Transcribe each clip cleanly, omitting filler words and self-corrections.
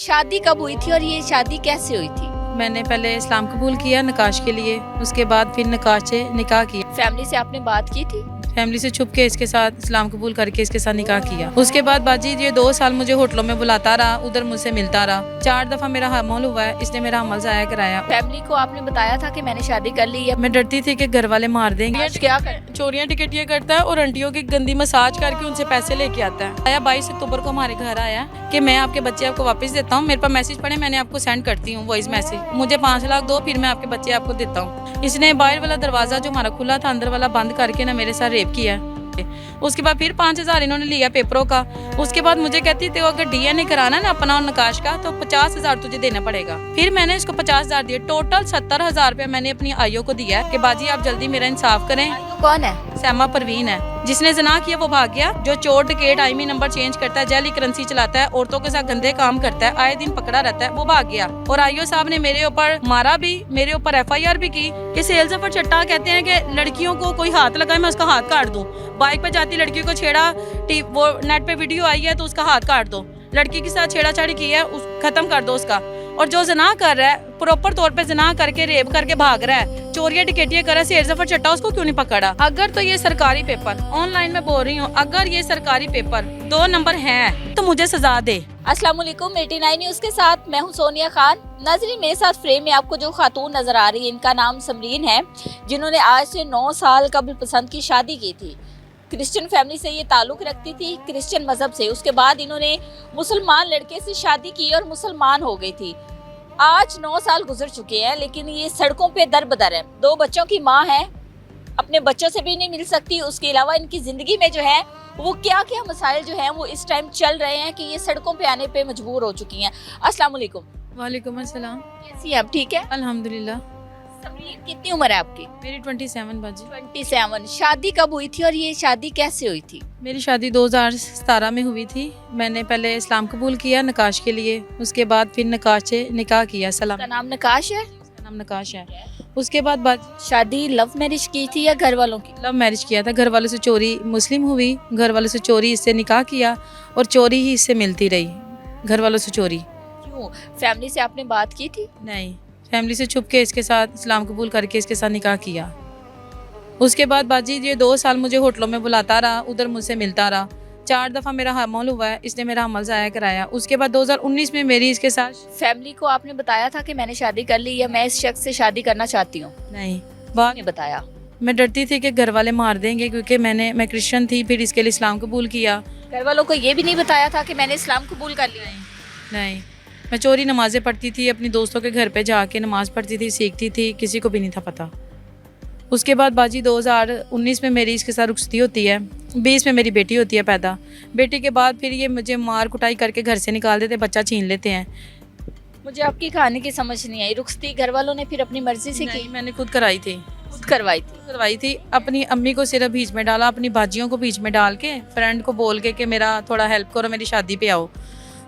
शादी कब हुई थी और ये शादी कैसे हुई थी? मैंने पहले इस्लाम कबूल किया नकाश के लिए, उसके बाद फिर नकाश से निकाह किया। फैमिली से आपने बात की थी? फैमिली से छुप के इसके साथ इस्लाम कबूल करके इसके साथ निकाह किया। उसके बाद बाजी ये 2 साल मुझे होटलों में बुलाता रहा, उधर मुझसे मिलता रहा। 4 दफ़ा मेरा हमल हुआ है, इसने मेरा हमल ज़ाया कराया। फैमिली को आपने बताया था कि मैंने शादी कर ली है? मैं डरती थी कि घर वाले मार देंगे। आज क्या कर चोरियां टिकटियां करता है और आंटियों की गंदी मसाज करके उनसे पैसे लेके आता है। आया 22 अक्टूबर को हमारे घर आया कि मैं आपके बच्चे आपको वापस देता हूँ, मेरे पास मैसेज पड़े मैंने आपको सेंड करती हूँ वॉइस मैसेज, मुझे 5 लाख दो फिर मैं आपके बच्चे आपको देता हूँ। इसने बाहर वाला दरवाजा जो हमारा खुला था अंदर वाला बंद करके ना मेरे साथ रेप किया। उसके बाद फिर 5,000 इन्होंने लिया पेपरों का। उसके बाद मुझे कहती थी अगर डीएनए कराना ना अपना और नकाश का तो 50,000 तुझे देना पड़ेगा। फिर मैंने इसको 50,000 दिए, टोटल 70,000 रुपया मैंने अपनी आईओ को दिया है कि बाजी आप जल्दी मेरा इंसाफ करें। कौन है? सैमा परवीन है, जिसने जना किया वो भाग गया। जो चोर डकैत आईमी नंबर चेंज करता है, जाली करेंसी चलाता है, औरतों के साथ गंदे काम करता है, आए दिन पकड़ा रहता है, वो भाग गया। और आईओ साहब ने मेरे ऊपर मारा भी, मेरे ऊपर एफआईआर भी की कि सेल्स ऑफ चट्टा कहते हैं कि लड़कियों को कोई हाथ लगाए मैं उसका हाथ काट दूं। बाइक पे जाती लड़कियों को छेड़ा, वो नेट पे वीडियो आई है तो उसका हाथ काट दो। लड़की के साथ छेड़ाछाड़ी की है खत्म कर दो उसका। और जो जना कर रहा है प्रॉपर तौर पे जना करके रेप करके भाग रहा है, चोरियां टिकेटियां कर रहा है, सेल्स ऑफ चट्टा, उसको क्यों नहीं पकड़ा? अगर तो ये सरकारी पेपर ऑनलाइन में बोल रही हूँ, अगर ये सरकारी पेपर 2 नंबर है तो मुझे सजा दे। अस्सलाम वालेकुम, 89 न्यूज़ के साथ मैं हूं सोनिया खान। नाज़रीन, मेरे साथ फ्रेम में आपको जो खातून नजर आ रही है इनका नाम समरीन है, जिन्होंने आज से 9 साल कबल पसंद की शादी की थी। क्रिश्चियन फैमिली से ये ताल्लुक़ रखती थी, क्रिश्चियन मज़हब से। उसके बाद इन्होंने मुसलमान लड़के से शादी की और मुसलमान हो गई थी। आज 9 साल गुजर चुके हैं लेकिन ये सड़कों पे दर बदर है। 2 बच्चों की माँ है, अपने बच्चों से भी नहीं मिल सकती। उसके अलावा इनकी ज़िंदगी में जो है वो क्या क्या मसाइल जो हैं वो इस टाइम चल रहे हैं कि ये सड़कों पे आने पे मजबूर हो चुकी हैं। अस्सलाम वालेकुम। वालेकुम अस्सलाम। कैसी हैं आप? ठीक है अल्हम्दुलिल्लाह। समरीन, कितनी उम्र है आपकी? मेरी 27 बाजी। 27। शादी कब हुई थी और ये शादी कैसे हुई थी? मेरी शादी 2017 में हुई थी। मैंने पहले इस्लाम कबूल किया नकाश के लिए, उसके बाद फिर नकाश से निकाह किया। सलाम। का नाम नकाश है? उसका नाम नकाश है। उसके बाद शादी लव मैरिज की थी या घर वालों की? लव मैरिज किया था। घर वालों से चोरी मुस्लिम हुई, घर वालों से चोरी इससे निकाह किया और चोरी ही इससे मिलती रही, घर वालों से चोरी। क्यों? फैमिली से आपने बात की थी? नहीं, फैमिली से छुप के इसके साथ इस्लाम कबूल करके इसके साथ निकाह किया। उसके बाद बाजी ये 2 साल मुझे होटलों में बुलाता रहा, उधर मुझसे मिलता रहा। 4 दफ़ा मेरा हमल हुआ है, इसने मेरा हमल ज़ाया कराया। उसके बाद 2019 में मेरी इसके साथ फैमिली को आपने बताया था कि मैंने शादी कर ली या मैं इस शख्स से शादी करना चाहती हूँ? नहीं, बात नहीं बताया। मैं डरती थी कि घर वाले मार देंगे क्योंकि मैं क्रिश्चियन थी, फिर इसके लिए इस्लाम कबूल किया। घर वालों को ये भी नहीं बताया था कि मैंने इस्लाम कबूल कर लिया? नहीं, मैं चोरी नमाज़ें पढ़ती थी, अपनी दोस्तों के घर पे जाके नमाज़ पढ़ती थी, सीखती थी, किसी को भी नहीं था पता। उसके बाद बाजी 2019 में मेरी इसके साथ रुखसती होती है, 20 में मेरी बेटी होती है पैदा। बेटी के बाद फिर ये मुझे मार कुटाई करके घर से निकाल देते, बच्चा छीन लेते हैं। मुझे आपकी कहानी की समझ नहीं आई। रुखसती घर वालों ने फिर अपनी मर्जी से की? मैंने खुद कराई थी। खुद करवाई थी? अपनी अम्मी को सिर्फ बीच में डाला, अपनी भाजियों को बीच में डाल के, फ्रेंड को बोल के कि मेरा थोड़ा हेल्प करो, मेरी शादी पे आओ।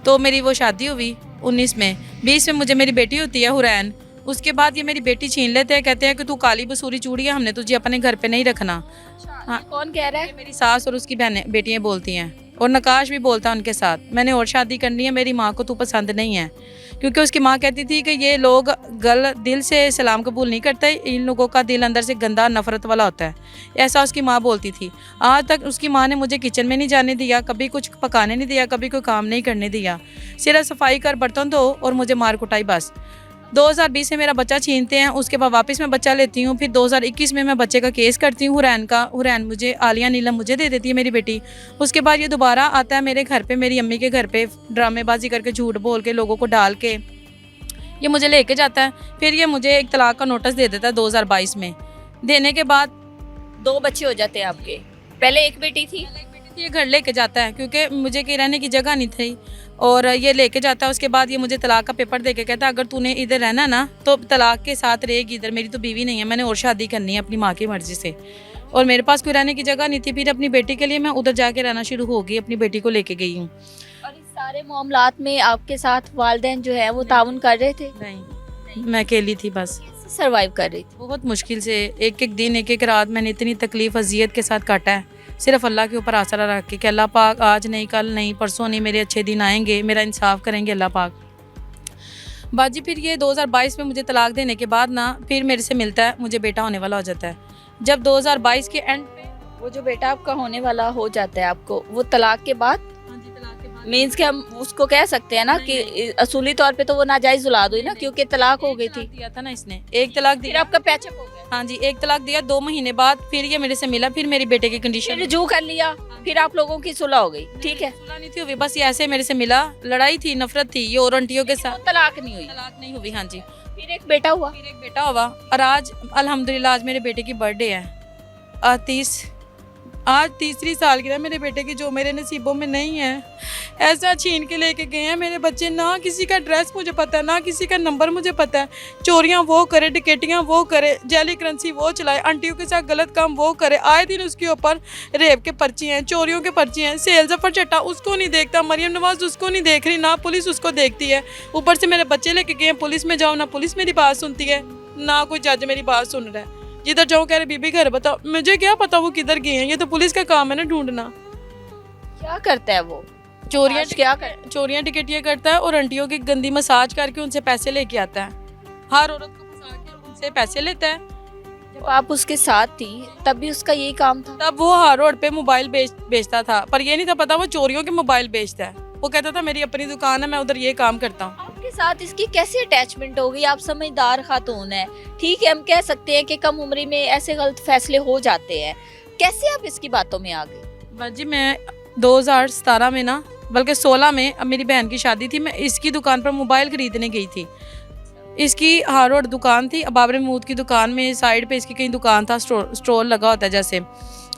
तो मेरी वो शादी हुई 19 में। 20 में मुझे मेरी बेटी होती है हुरैन। उसके बाद ये मेरी बेटी छीन लेते हैं, कहते हैं कि तू काली बसूरी चूड़ी है, हमने तुझे अपने घर पे नहीं रखना। हाँ, कौन कह रहा है? मेरी सास और उसकी बहनें बेटियां बोलती हैं और नकाश भी बोलता है उनके साथ, मैंने और शादी करनी है, मेरी माँ को तू पसंद नहीं है। क्योंकि उसकी माँ कहती थी कि ये लोग दिल से सलाम कबूल नहीं करते, इन लोगों का दिल अंदर से गंदा नफरत वाला होता है, ऐसा उसकी माँ बोलती थी। आज तक उसकी माँ ने मुझे किचन में नहीं जाने दिया, कभी कुछ पकाने नहीं दिया, कभी कोई काम नहीं करने दिया, सिर्फ सफाई कर, बर्तन धो और मुझे मार कुटाई बस। 2020 में मेरा बच्चा छीनते हैं, उसके बाद वापस मैं बच्चा लेती हूँ। फिर 2021 में मैं बच्चे का केस करती हूँ हुरैन का। हुरैन मुझे आलिया नीलम मुझे दे देती है मेरी बेटी। उसके बाद ये दोबारा आता है मेरे घर पे, मेरी अम्मी के घर पे, ड्रामेबाजी करके, झूठ बोल के, लोगों को डाल के ये मुझे लेके जाता है। फिर ये मुझे एक तलाक का नोटिस दे देता है 2022 में। देने के बाद 2 बच्चे हो जाते हैं आपके? पहले एक बेटी थी? ये घर लेके जाता है क्योंकि मुझे कहीं रहने की जगह नहीं थी और ये लेके जाता है। उसके बाद ये मुझे तलाक का पेपर दे के कहता है अगर तूने इधर रहना ना तो तलाक के साथ रहेगी इधर, मेरी तो बीवी नहीं है, मैंने और शादी करनी है अपनी माँ की मर्जी से। और मेरे पास कोई रहने की जगह नहीं थी। फिर अपनी बेटी के लिए मैं उधर जाके रहना शुरू हो गई, अपनी बेटी को लेके गई हूँ। और इस सारे मामलात में आपके साथ वालिदैन जो है वो ताउन कर रहे थे? नहीं, मैं अकेली थी बस। सर्वाइव कर रही थी? बहुत मुश्किल से, एक एक दिन, एक एक रात मैंने इतनी तकलीफ अजियत के साथ काटा है, सिर्फ अल्लाह के ऊपर आसरा रख के कि अल्लाह पाक आज नहीं, कल नहीं, परसों नहीं, मेरे अच्छे दिन आएंगे, मेरा इंसाफ करेंगे अल्लाह पाक। बाजी फिर ये 2022 में मुझे तलाक देने के बाद ना फिर मेरे से मिलता है, मुझे बेटा होने वाला हो जाता है। जब 2022 के एंड पे वो जो बेटा आपका होने वाला हो जाता है आपको, वो तलाक के बाद मीन्स कि हम उसको कह सकते हैं ना कि असूली तौर पे तो वो नाजायज औलाद हुई ना, क्योंकि तलाक हो गई थी। दिया था ना इसने, एक तलाक फिर दिया। आपका पैचअप हो गया, हाँ जी, एक तलाक दिया, 2 महीने बाद फिर ये मेरे से मिला, फिर मेरी बेटे की कंडीशन फिर रुजू कर लिया, फिर आप लोगों की सुलह हो गई, ठीक है। सुलह नहीं थी हुई, बस ये ऐसे मेरे से मिला, लड़ाई थी, नफरत थी, ये और आंटियों के वो साथ तलाक नहीं हुई, तलाक नहीं हुई। हाँ जी, फिर एक बेटा हुआ। फिर एक बेटा हुआ और आज अल्हम्दुलिल्लाह आज मेरे बेटे की बर्थडे है। आज तीसरी सालगिरह मेरे बेटे की, जो मेरे नसीबों में नहीं है। ऐसा छीन के लेके गए हैं मेरे बच्चे, ना किसी का एड्रेस मुझे पता है, ना किसी का नंबर मुझे पता है। चोरियां वो करे, डकैतियां वो करे, जाली करेंसी वो चलाए, आंटियों के साथ गलत काम वो करे। आए दिन उसके ऊपर रेप के पर्चे हैं, चोरियों के पर्चे हैं। सेल जफर चट्टा उसको नहीं देखता, मरियम नवाज उसको नहीं देख रही, ना पुलिस उसको देखती है। ऊपर से मेरे बच्चे लेके गए हैं, पुलिस में जाओ, ना पुलिस मेरी बात सुनती है, ना कोई जज मेरी बात सुन रहा है। जिधर जाऊँ कह रहे बीबी घर बताओ, मुझे क्या पता वो किधर गए हैं, ये तो पुलिस का काम है ना ढूंढना। क्या करता है वो? चोरियां क्या चोरियां टिकटियां करता है और आंटियों की गंदी मसाज करके उनसे पैसे लेके आता है। हर औरत को फंसा के उनसे पैसे लेता है। जब आप उसके साथ थी तब भी उसका यही काम था? तब वो हर रोड पे मोबाइल बेचता था, पर ये नहीं था पता वो चोरियों के मोबाइल बेचता है। वो कहता था मेरी अपनी दुकान है, मैं उधर ये काम करता हूँ। आपके साथ इसकी कैसी अटैचमेंट हो गई? आप समझदार खातून है, ठीक है, हम कह सकते हैं कि कम उम्र में ऐसे गलत फैसले हो जाते हैं, कैसे आप इसकी बातों में आ गई? बस जी मैं 2017 में ना, बल्कि 16 में, अब मेरी बहन की शादी थी, मैं इसकी दुकान पर मोबाइल खरीदने गई थी। इसकी हार रोड दुकान थी, बाबर महमूद की दुकान में साइड पे इसकी कहीं दुकान था, स्टॉल लगा होता है जैसे,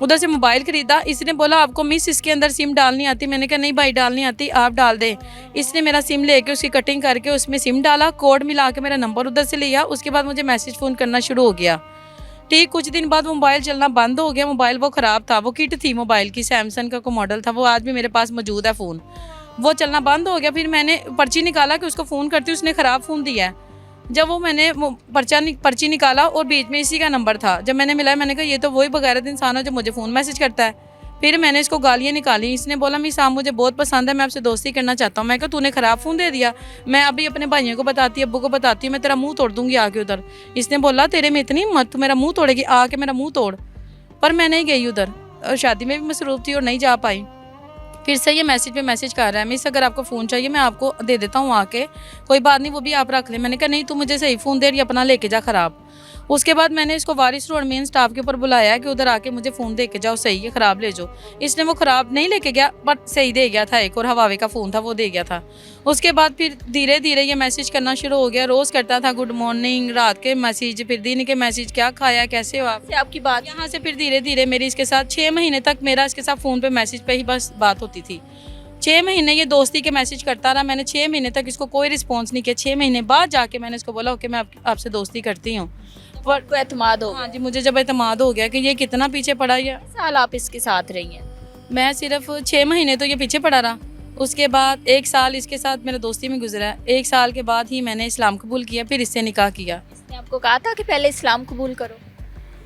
उधर से मोबाइल खरीदा। इसने बोला आपको मिस इसके अंदर सिम डालनी आती? मैंने कहा नहीं भाई डालनी आती, आप डाल दे। इसने मेरा सिम लेके उसकी कटिंग करके उसमें सिम डाला, कोड मिला के मेरा नंबर उधर से लिया। उसके बाद मुझे मैसेज फ़ोन करना शुरू हो गया। ठीक कुछ दिन बाद मोबाइल चलना बंद हो गया। मोबाइल वो ख़राब था, वो किट थी मोबाइल की, सैमसंग का कोई मॉडल था, वो आज भी मेरे पास मौजूद है फ़ोन। वो चलना बंद हो गया। फिर मैंने पर्ची निकाला कि उसको फ़ोन करती, उसने ख़राब फ़ोन दिया है। जब वो मैंने पर्ची निकाला और बीच में इसी का नंबर था, जब मैंने मिलाया मैंने कहा ये तो वही बगैरत इंसान है जो मुझे फ़ोन मैसेज करता है। फिर मैंने इसको गालियाँ निकाली। इसने बोला मिस आप मुझे बहुत पसंद है, मैं आपसे दोस्ती करना चाहता हूँ। मैं कहा तूने ख़राब फ़ोन दे दिया, मैं अभी अपने भाइयों को बताती, अब्बू को बताती हूँ, मैं तेरा मुँह तोड़ दूँगी आके उधर। इसने बोला तेरे में इतनी हिम्मत, तू मेरा मुँह तोड़ेगी, आके मेरा मुँह तोड़। पर मैं नहीं गई उधर, और शादी में भी मसरूफ़ थी और नहीं जा पाई। फिर से ये मैसेज पे मैसेज कर रहा है, मिस अगर आपको फ़ोन चाहिए मैं आपको दे देता हूँ आके, कोई बात नहीं वो भी आप रख लें। मैंने कहा नहीं तू मुझे सही फ़ोन दे रही, अपना लेके जा ख़राब। उसके बाद मैंने इसको वारिस रोड मेन स्टाफ के ऊपर बुलाया कि उधर आके मुझे फ़ोन दे के जाओ, सही है ख़राब ले जाओ। इसने वो ख़राब नहीं लेके गया बट सही दे गया था, एक और हवावे का फ़ोन था वो दे गया था। उसके बाद फिर धीरे धीरे ये मैसेज करना शुरू हो गया। रोज़ करता था गुड मॉर्निंग, रात के मैसेज, फिर दिन के मैसेज, क्या खाया, कैसे हो आप। आपकी बात यहाँ से फिर धीरे धीरे मेरी इसके साथ 6 महीने तक मेरा इसके साथ फ़ोन पे मैसेज पे ही बस बात होती थी। 6 महीने ये दोस्ती के मैसेज करता रहा। मैंने 6 महीने तक इसको कोई रिस्पॉन्स नहीं किया। 6 महीने बाद जाके मैंने इसको बोला ओके मैं आपसे दोस्ती करती हूँ। पर को एतमाद हो? हाँ जी, मुझे जब एतमाद हो गया कि ये कितना पीछे पड़ा। ये साल आप इसके साथ रही हैं? मैं सिर्फ 6 महीने तो ये पीछे पड़ा रहा। उसके बाद 1 साल इसके साथ मेरा दोस्ती में गुजरा। 1 साल के बाद ही मैंने इस्लाम कबूल किया, फिर इससे निकाह किया। इसने आपको कहा था कि पहले इस्लाम कबूल करो?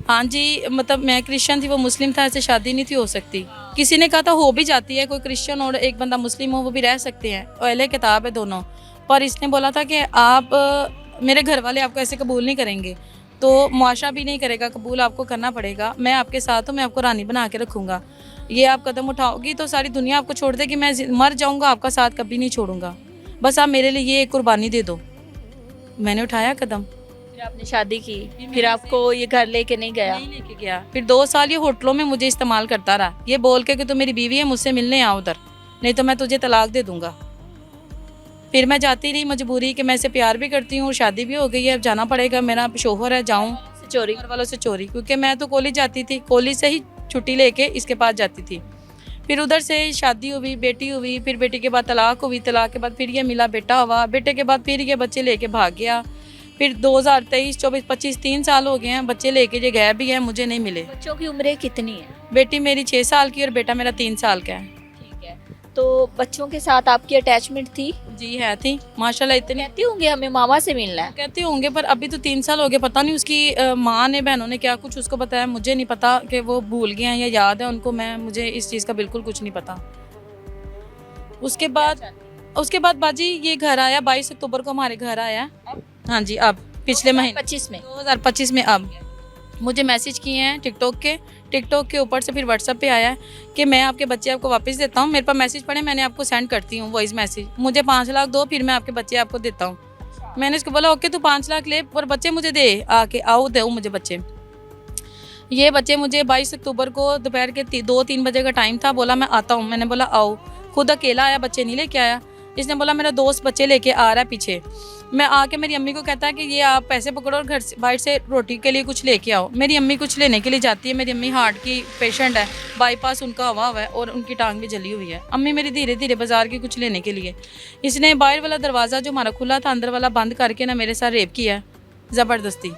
हाँ जी, मतलब मैं क्रिश्चियन थी, वो मुस्लिम था, ऐसे शादी नहीं थी हो सकती। किसी ने कहा था हो भी जाती है, कोई क्रिश्चियन और एक बंदा मुस्लिम हो वो भी रह सकते हैं, अहले किताब है दोनों। पर इसने बोला था कि आप मेरे घर वाले आपको ऐसे कबूल नहीं करेंगे, तो मुआशरा भी नहीं करेगा, कबूल आपको करना पड़ेगा। मैं आपके साथ हूँ, मैं आपको रानी बना के रखूँगा। ये आप कदम उठाओगी तो सारी दुनिया आपको छोड़ देगी, मैं मर जाऊँगा आपका साथ कभी नहीं छोड़ूंगा, बस आप मेरे लिए ये एक कुर्बानी दे दो। मैंने उठाया कदम। फिर आपने शादी की, फिर आपको ये घर लेके नहीं गया? नहीं लेके गया। फिर 2 साल ये होटलों में मुझे इस्तेमाल करता रहा, ये बोल के कि तू मेरी बीवी है, मुझसे मिलने आ उधर, नहीं तो मैं तुझे तलाक दे दूंगा। फिर मैं जाती रही, मजबूरी कि मैं इसे प्यार भी करती हूँ और शादी भी हो गई है, अब जाना पड़ेगा, मेरा शोहर है, जाऊँ चोरी? घर वालों से चोरी, क्योंकि मैं तो कॉलेज जाती थी, कॉलेज से ही छुट्टी लेके इसके पास जाती थी। फिर उधर से शादी हुई, बेटी हुई, फिर बेटी के बाद तलाक हुई, तलाक के बाद फिर ये मिला, बेटा हुआ, बेटे के बाद फिर ये बच्चे लेके भाग गया। फिर 2023, 24, 25 3 साल हो गए हैं, बच्चे लेके ये गए भी हैं, मुझे नहीं मिले। बच्चों की उम्रें कितनी है? बेटी मेरी 6 साल की और बेटा मेरा 3 साल का है। ठीक है, तो बच्चों के साथ आपकी अटैचमेंट थी? जी है थी माशाल्लाह। इतनी कहती होंगे हमें मामा से मिलना है? कहते होंगे, पर अभी तो 3 साल हो गए, पता नहीं उसकी माँ ने, बहनों ने क्या कुछ उसको बताया, मुझे नहीं पता कि वो भूल गए हैं या याद है उनको। मुझे इस चीज़ का बिल्कुल कुछ नहीं पता। उसके बाद उसके बाद बाजी ये घर आया 22 अक्टूबर को हमारे घर आया। हाँ जी, अब पिछले महीने 25 में 2025 में। अब मुझे मैसेज किए हैं टिकटॉक के ऊपर से, फिर व्हाट्सएप पे आया है कि मैं आपके बच्चे आपको वापस देता हूँ। मेरे पास मैसेज पड़े, मैंने आपको सेंड करती हूँ वॉइस मैसेज, मुझे 5 लाख दो, फिर मैं आपके बच्चे आपको देता हूँ। मैंने उसको बोला ओके तू 5 लाख ले और बच्चे मुझे दे, आके आओ दो मुझे बच्चे। ये बच्चे मुझे 22 अक्टूबर को दोपहर के 2-3 बजे का टाइम था, बोला मैं आता हूँ। मैंने बोला आओ, खुद अकेला आया, बच्चे नहीं लेके आया। इसने बोला मेरा दोस्त बच्चे लेके आ रहा है पीछे। मैं आके मेरी अम्मी को कहता है कि ये आप पैसे पकड़ो और घर से बाहर से रोटी के लिए कुछ लेके आओ। मेरी अम्मी कुछ लेने के लिए जाती है। मेरी अम्मी हार्ट की पेशेंट है, बाईपास उनका हुआ है और उनकी टांग भी जली हुई है। अम्मी मेरी धीरे धीरे बाजार की कुछ लेने के लिए, इसने बाहर वाला दरवाज़ा जो हमारा खुला था अंदर वाला बंद करके ना मेरे साथ रेप किया ज़बरदस्ती।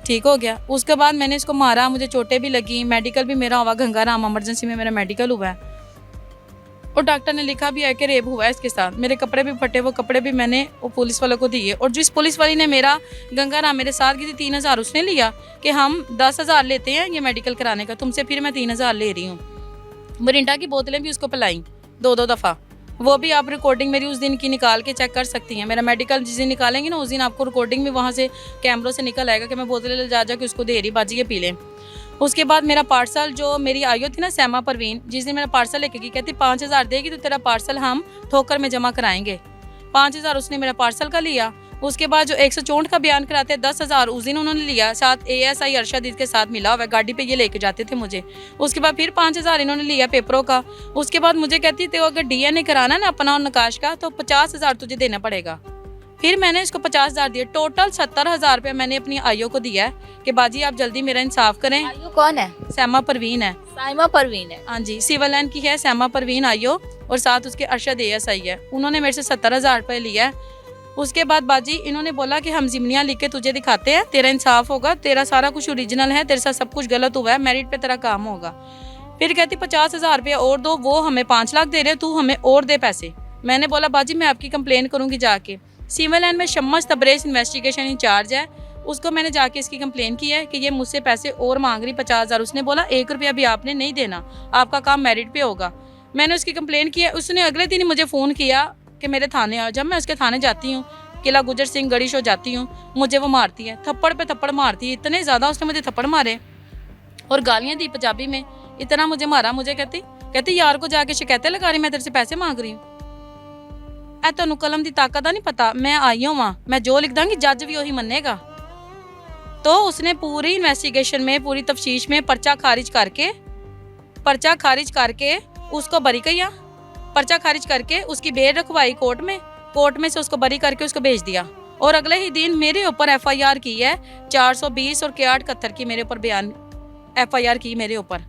ठीक हो गया। उसके बाद मैंने इसको मारा, मुझे चोटें भी लगी, मेडिकल भी मेरा हुआ, गंगाराम इमरजेंसी में मेरा मेडिकल हुआ है और डॉक्टर ने लिखा भी है कि रेप हुआ है इसके साथ। मेरे कपड़े भी फटे, वो कपड़े भी मैंने वो पुलिस वालों को दिए। और जिस पुलिस वाली ने मेरा गंगाराम मेरे साथ की थी 3000 उसने लिया कि हम 10,000 लेते हैं ये मेडिकल कराने का, तुमसे फिर मैं 3000 ले रही हूँ। मिरिंडा की बोतलें भी उसको पिलाई 2-2 दफ़ा। वो भी आप रिकॉर्डिंग मेरी उस दिन की निकाल के चेक कर सकती हैं। मेरा मेडिकल जिस दिन निकालेंगे ना उस दिन आपको रिकॉर्डिंग भी वहाँ से कैमरों से निकल आएगा कि मैं बोतलें ले जा के उसको दे रही, बाजी के पी लें। उसके बाद मेरा पार्सल जो मेरी आयो थी ना सैमा परवीन, जिस दिन मेरा पार्सल लेके गई, कहती 5,000 देगी तो तेरा पार्सल हम ठोकर में जमा कराएंगे। 5,000 उसने मेरा पार्सल का लिया। उसके बाद जो 164 का बयान कराते हैं 10,000 उस दिन उन्होंने लिया। साथ ASI अरशद के साथ मिला हुआ है, गाड़ी पे ये लेके जाते थे मुझे। उसके बाद फिर 5,000 इन्होंने लिया पेपरों का। उसके बाद मुझे कहती थी अगर DNA कराना ना अपना और नकाश का तो 50,000 तुझे देना पड़ेगा। फिर मैंने इसको 50,000 दिए। टोटल 70,000 रुपये मैंने अपनी आयो को दिया है कि बाजी आप जल्दी मेरा इंसाफ करें। आयो कौन है? सैमा परवीन है। साइमा परवीन है। हाँ जी, सिविल लाइन की है सैमा परवीन आयो और साथ उसके अरशद ASI है। उन्होंने मेरे से 70,000 रुपये लिया है। उसके बाद बाजी इन्होंने बोला कि हम जिम्नियाँ लिख के तुझे दिखाते हैं, तेरा इंसाफ होगा, तेरा सारा कुछ ओरिजिनल है, तेरे साथ सब कुछ गलत हुआ है, मेरिट पे तेरा काम होगा। फिर कहती 50,000 रुपये और दो, वो हमें 5 लाख दे रहे, तू हमें और दे पैसे। मैंने बोला बाजी मैं आपकी कंप्लेन करूँगी जाके। सिविल लाइन में शम्मस तबरेज़ इन्वेस्टिगेशन इंचार्ज है, उसको मैंने जाके इसकी कंप्लेन की है कि ये मुझसे पैसे और मांग रही 50,000। उसने बोला 1 रुपया भी आपने नहीं देना, आपका काम मेरिट पे होगा। मैंने उसकी कंप्लेन की है। उसने अगले दिन ही मुझे फ़ोन किया कि मेरे थाने आओ। जब मैं उसके थाने जाती हूँ, किला गुजर सिंह गढ़ी शो जाती हूँ, मुझे वो मारती है, थप्पड़ पे थप्पड़ मारती है। इतने ज़्यादा उसने मुझे थप्पड़ मारे और गालियाँ दी पंजाबी में, इतना मुझे मारा। मुझे कहती यार को जाके शिकायतें लगा रही, मैं तेरे से पैसे मांग रही हूँ। ऐ तेनू कलम की ताकत नहीं पता, मैं आई हूँ वहाँ, मैं जो लिख दूँगी जज भी वही मनेगा। तो उसने पूरी इन्वेस्टिगेशन में, पूरी तफ्तीश में पर्चा खारिज करके उसको बरी किया। पर्चा खारिज करके उसकी बेल रखवाई कोर्ट में से उसको बरी करके उसको भेज दिया। और अगले ही दिन मेरे ऊपर FIR की है 420 और 6871 की मेरे ऊपर बयान FIR की मेरे ऊपर।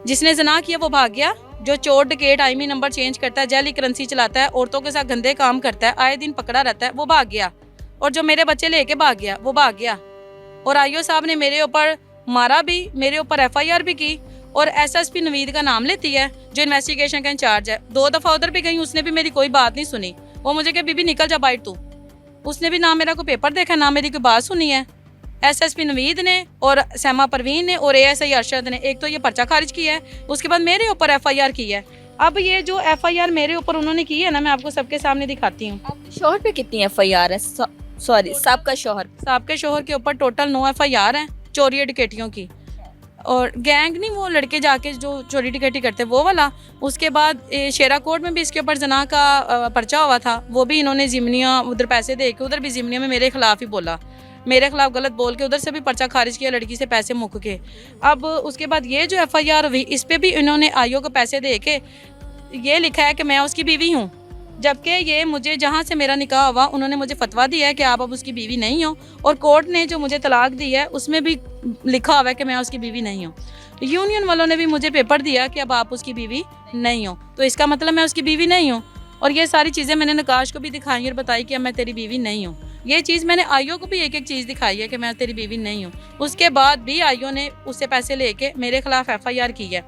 जिसने जना किया वो भाग गया। जो चोर डकैत IMEI नंबर चेंज करता है, जैली करेंसी चलाता है, औरतों के साथ गंदे काम करता है, आए दिन पकड़ा रहता है, वो भाग गया। और जो मेरे बच्चे लेके भाग गया वो भाग गया। और आईओ साहब ने मेरे ऊपर मारा भी, मेरे ऊपर FIR भी की। और SSP नवीद का नाम लेती है जो इन्वेस्टिगेशन का इंचार्ज है। 2 दफ़ा उधर भी गई, उसने भी मेरी कोई बात नहीं सुनी। वो मुझे कहा बीबी निकल जा बाइट तू। उसने भी ना मेरा कोई पेपर देखा, ना मेरी कोई बात सुनी है। SSP नवीद ने और सैमा परवीन ने और ASI अरशद ने एक तो ये पर्चा खारिज किया है, उसके बाद मेरे ऊपर FIR की है। अब ये जो FIR मेरे ऊपर उन्होंने की है ना, मैं आपको सबके सामने दिखाती हूँ। आपके शोहर पे कितनी FIR है? सॉरी, सबका शोहर। सबके शोहर के ऊपर टोटल 9 FIR हैं चोरी डकैतियों की। और गैंग नहीं, वो लड़के जाके जो चोरी डकैती करते वो वाला। उसके बाद शेरा कोर्ट में भी इसके ऊपर जना का पर्चा हुआ था, वो भी इन्होंने जिमनिया उधर पैसे दे के, उधर भी जिमनिया में मेरे खिलाफ ही बोला, मेरे खिलाफ गलत बोल के उधर से भी पर्चा खारिज किया लड़की से पैसे मुक के। अब उसके बाद ये जो FIR हुई इस पर भी इन्होंने आईओ को पैसे दे के ये लिखा है कि मैं उसकी बीवी हूँ, जबकि ये मुझे जहाँ से मेरा निकाह हुआ उन्होंने मुझे फतवा दिया है कि आप अब उसकी बीवी नहीं हो। और कोर्ट ने जो मुझे तलाक दी है उसमें भी लिखा हुआ है कि मैं उसकी बीवी नहीं हूँ। यूनियन वालों ने भी मुझे पेपर दिया कि अब आप उसकी बीवी नहीं हो, तो इसका मतलब मैं उसकी बीवी नहीं हूँ। और ये सारी चीज़ें मैंने नकाश को भी दिखाई और बताई कि अब मैं तेरी बीवी नहीं हूँ। ये चीज़ मैंने आईओ को भी एक एक चीज़ दिखाई है कि मैं तेरी बीवी नहीं हूँ। उसके बाद भी आईओ ने उससे पैसे लेके मेरे खिलाफ FIR की है।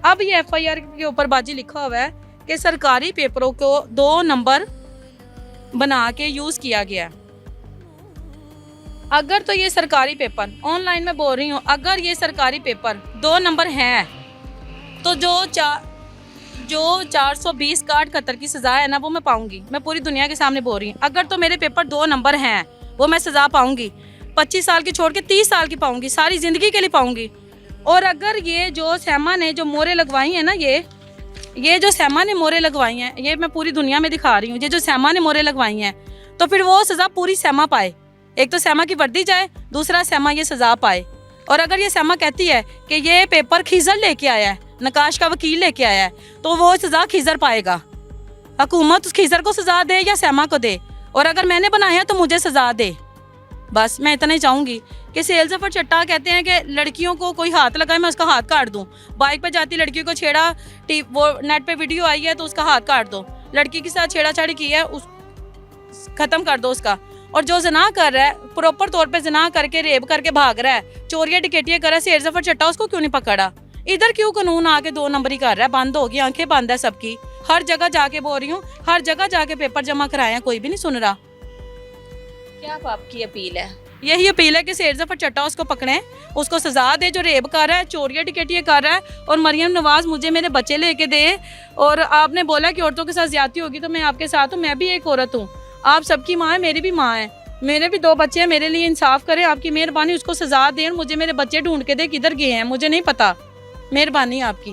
अब ये FIR के ऊपर बाजी लिखा हुआ है कि सरकारी पेपरों को 2 नंबर बना के यूज़ किया गया। अगर तो ये सरकारी पेपर, ऑनलाइन में बोल रही हूँ, अगर ये सरकारी पेपर 2 नंबर हैं तो जो 420 काट कतर की सज़ा है ना वो मैं पाऊंगी। मैं पूरी दुनिया के सामने बोल रही हूँ। अगर तो मेरे पेपर 2 नंबर हैं वो मैं सज़ा पाऊंगी। 25 साल की छोड़ के 30 साल की पाऊंगी, सारी ज़िंदगी के लिए पाऊंगी। और अगर ये जो सहमा ने जो मोहरें लगवाई हैं ना, ये जो सहमा ने मोहरें लगवाई हैं, ये मैं पूरी दुनिया में दिखा रही हूँ, ये जो सहमा ने मोहरें लगवाई हैं, तो फिर वो सज़ा पूरी सहमा पाए। एक तो सहमा की वर्दी जाए, दूसरा सहमा ये सज़ा पाए। और अगर ये सहमा कहती है कि ये पेपर खिज़र लेके आया है, नकाश का वकील लेके आया है, तो वो सज़ा खिज़र पाएगा। हुकूमत उस खिज़र को सज़ा दे या सहमा को दे, और अगर मैंने बनाया तो मुझे सज़ा दे। बस मैं इतना ही चाहूँगी कि सेल जफर चट्टा कहते हैं कि लड़कियों को कोई हाथ लगाए मैं उसका हाथ काट दूँ। बाइक पे जाती लड़कियों को छेड़ा, वो नेट पे वीडियो आई है तो उसका हाथ काट दो। लड़की के साथ छेड़ाछाड़ी की है, उस ख़त्म कर दो उसका। और जो जना कर रहा है, प्रॉपर तौर पे जना करके रेप करके भाग रहा है, चोरियाँ डिकेटियाँ कर रहा है, सेल जफर चट्टा, उसको क्यों नहीं पकड़ा? इधर क्यों कानून आके 2 नंबर ही कर रहा है? बंद होगी, आंखें बंद है सबकी। हर जगह जाके बोल रही हूँ, हर जगह जाके पेपर जमा कराए हैं, कोई भी नहीं सुन रहा। क्या अब आपकी अपील है? यही अपील है कि सेठ जफर चट्टा उसको पकड़ें, उसको सजा दे जो रेप कर रहा है, चोरियाँ डिकेटियाँ कर रहा है। और मरियम नवाज मुझे मेरे बच्चे लेके दे। और आपने बोला कि औरतों के साथ ज्यादती होगी, तो मैं आपके साथ हूँ, मैं भी एक औरत हूँ। आप सबकी माँ है, मेरी भी माँ है, मेरे भी 2 बच्चे हैं। मेरे लिए इंसाफ करें, आपकी मेहरबानी, उसको सजा दें और मुझे मेरे बच्चे ढूंढ के दे, किधर गए हैं मुझे नहीं पता। मेहरबानी आपकी।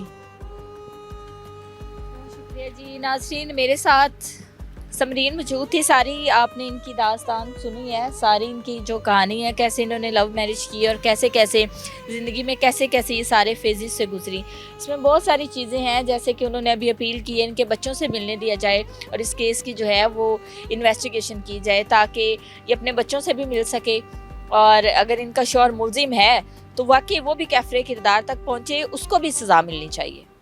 शुक्रिया जी। नाज़रीन, मेरे साथ समरीन मौजूद थी। सारी आपने इनकी दास्तान सुनी है, सारी इनकी जो कहानी है, कैसे इन्होंने लव मैरिज की और कैसे कैसे ज़िंदगी में कैसे कैसे ये सारे फेजेस से गुजरी। इसमें बहुत सारी चीज़ें हैं, जैसे कि उन्होंने अभी अपील की है इनके बच्चों से मिलने दिया जाए और इस केस की जो है वो इन्वेस्टिगेशन की जाए ताकि ये अपने बच्चों से भी मिल सके। और अगर इनका शौहर मुलजिम है तो वाकई वो भी कैफरे किरदार तक पहुँचे, उसको भी सज़ा मिलनी चाहिए।